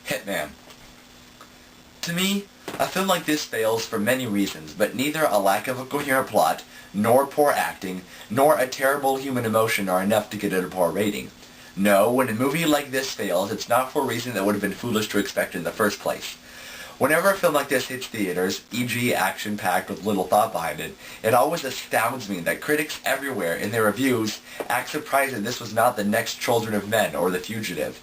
Hitman. To me, a film like this fails for many reasons, but neither a lack of a coherent plot, nor poor acting, nor a terrible human emotion are enough to get it a poor rating. No, when a movie like this fails, it's not for a reason that would have been foolish to expect in the first place. Whenever a film like this hits theaters, e.g. action-packed with little thought behind it, it always astounds me that critics everywhere in their reviews act surprised that this was not the next Children of Men or The Fugitive.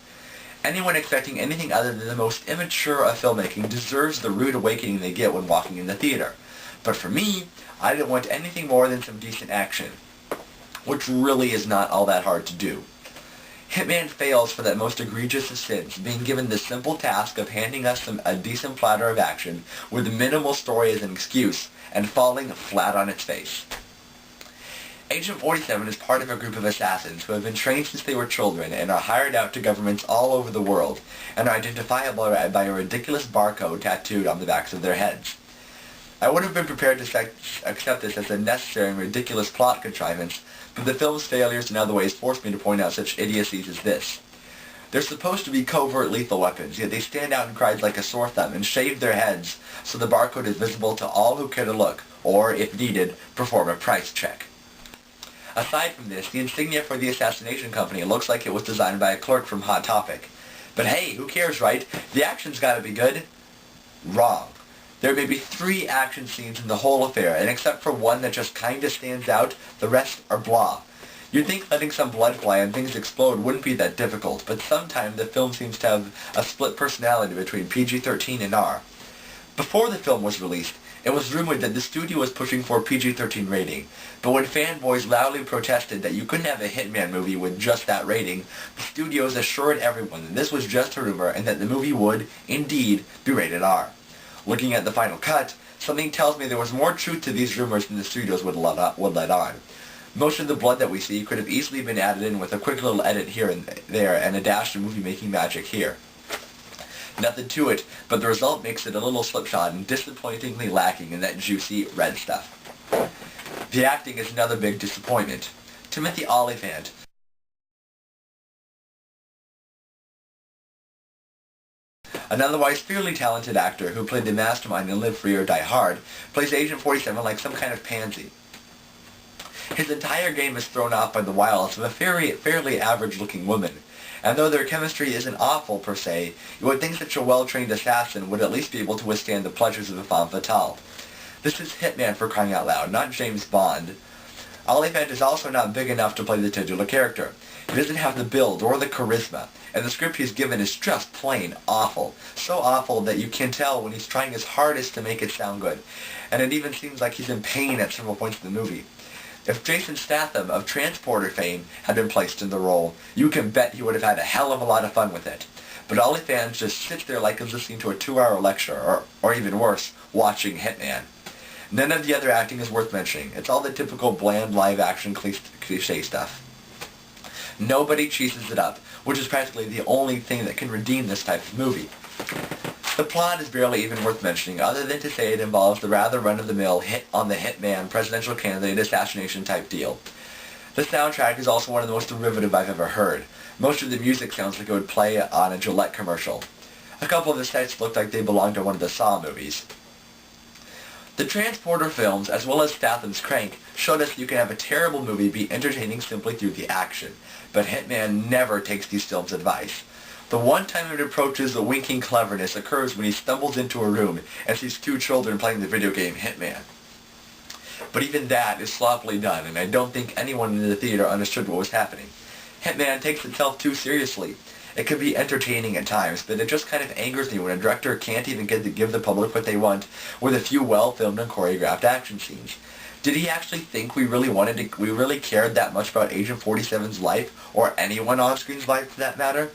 Anyone expecting anything other than the most immature of filmmaking deserves the rude awakening they get when walking in the theater. But for me, I didn't want anything more than some decent action, which really is not all that hard to do. Hitman fails for that most egregious of sins, being given the simple task of handing us a decent platter of action with minimal story as an excuse, and falling flat on its face. Agent 47 is part of a group of assassins who have been trained since they were children and are hired out to governments all over the world, and are identifiable by a ridiculous barcode tattooed on the backs of their heads. I would have been prepared to accept this as a necessary and ridiculous plot contrivance, but the film's failures in other ways forced me to point out such idiocies as this. They're supposed to be covert lethal weapons, yet they stand out in crowds like a sore thumb and shave their heads so the barcode is visible to all who care to look, or, if needed, perform a price check. Aside from this, the insignia for the assassination company looks like it was designed by a clerk from Hot Topic. But hey, who cares, right? The action's gotta be good. Wrong. There may be 3 action scenes in the whole affair, and except for one that just kinda stands out, the rest are blah. You'd think letting some blood fly and things explode wouldn't be that difficult, but sometimes the film seems to have a split personality between PG-13 and R. Before the film was released, it was rumored that the studio was pushing for a PG-13 rating, but when fanboys loudly protested that you couldn't have a Hitman movie with just that rating, the studios assured everyone that this was just a rumor and that the movie would, indeed, be rated R. Looking at the final cut, something tells me there was more truth to these rumors than the studios would let on. Most of the blood that we see could have easily been added in with a quick little edit here and there and a dash of movie-making magic here. Nothing to it, but the result makes it a little slipshod and disappointingly lacking in that juicy red stuff. The acting is another big disappointment. Timothy Olyphant, an otherwise fairly talented actor who played the mastermind in Live Free or Die Hard, plays Agent 47 like some kind of pansy. His entire game is thrown off by the wiles of a fairly average-looking woman, and though their chemistry isn't awful per se, you would think such a well-trained assassin would at least be able to withstand the pleasures of a femme fatale. This is Hitman, for crying out loud, not James Bond. Olyphant is also not big enough to play the titular character. He doesn't have the build or the charisma, and the script he's given is just plain awful. So awful that you can tell when he's trying his hardest to make it sound good, and it even seems like he's in pain at several points in the movie. If Jason Statham of Transporter fame had been placed in the role, you can bet he would have had a hell of a lot of fun with it. But Olyphant just sits there like he's listening to a 2-hour lecture, or even worse, watching Hitman. None of the other acting is worth mentioning. It's all the typical bland live-action cliché stuff. Nobody cheeses it up, which is practically the only thing that can redeem this type of movie. The plot is barely even worth mentioning, other than to say it involves the rather run-of-the-mill hit-on-the-hitman presidential candidate assassination type deal. The soundtrack is also one of the most derivative I've ever heard. Most of the music sounds like it would play on a Gillette commercial. A couple of the sets looked like they belonged to one of the Saw movies. The Transporter films, as well as Statham's Crank, showed us you can have a terrible movie be entertaining simply through the action, but Hitman never takes these films' advice. The one time it approaches the winking cleverness occurs when he stumbles into a room and sees 2 children playing the video game Hitman. But even that is sloppily done, and I don't think anyone in the theater understood what was happening. Hitman takes itself too seriously. It can be entertaining at times, but it just kind of angers me when a director can't even get to give the public what they want with a few well-filmed and choreographed action scenes. Did he actually think we really cared that much about Agent 47's life, or anyone on screen's life for that matter?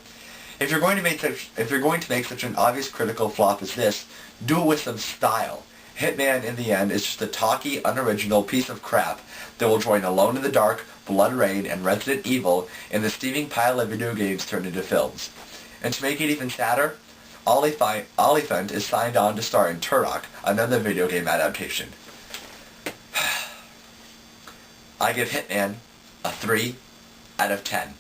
If you're going to make such an obvious critical flop as this, do it with some style. Hitman, in the end, is just a talky, unoriginal piece of crap that will join Alone in the Dark, Blood Rain, and Resident Evil in the steaming pile of video games turned into films. And to make it even sadder, Olyphant is signed on to star in Turok, another video game adaptation. I give Hitman a 3 out of 10.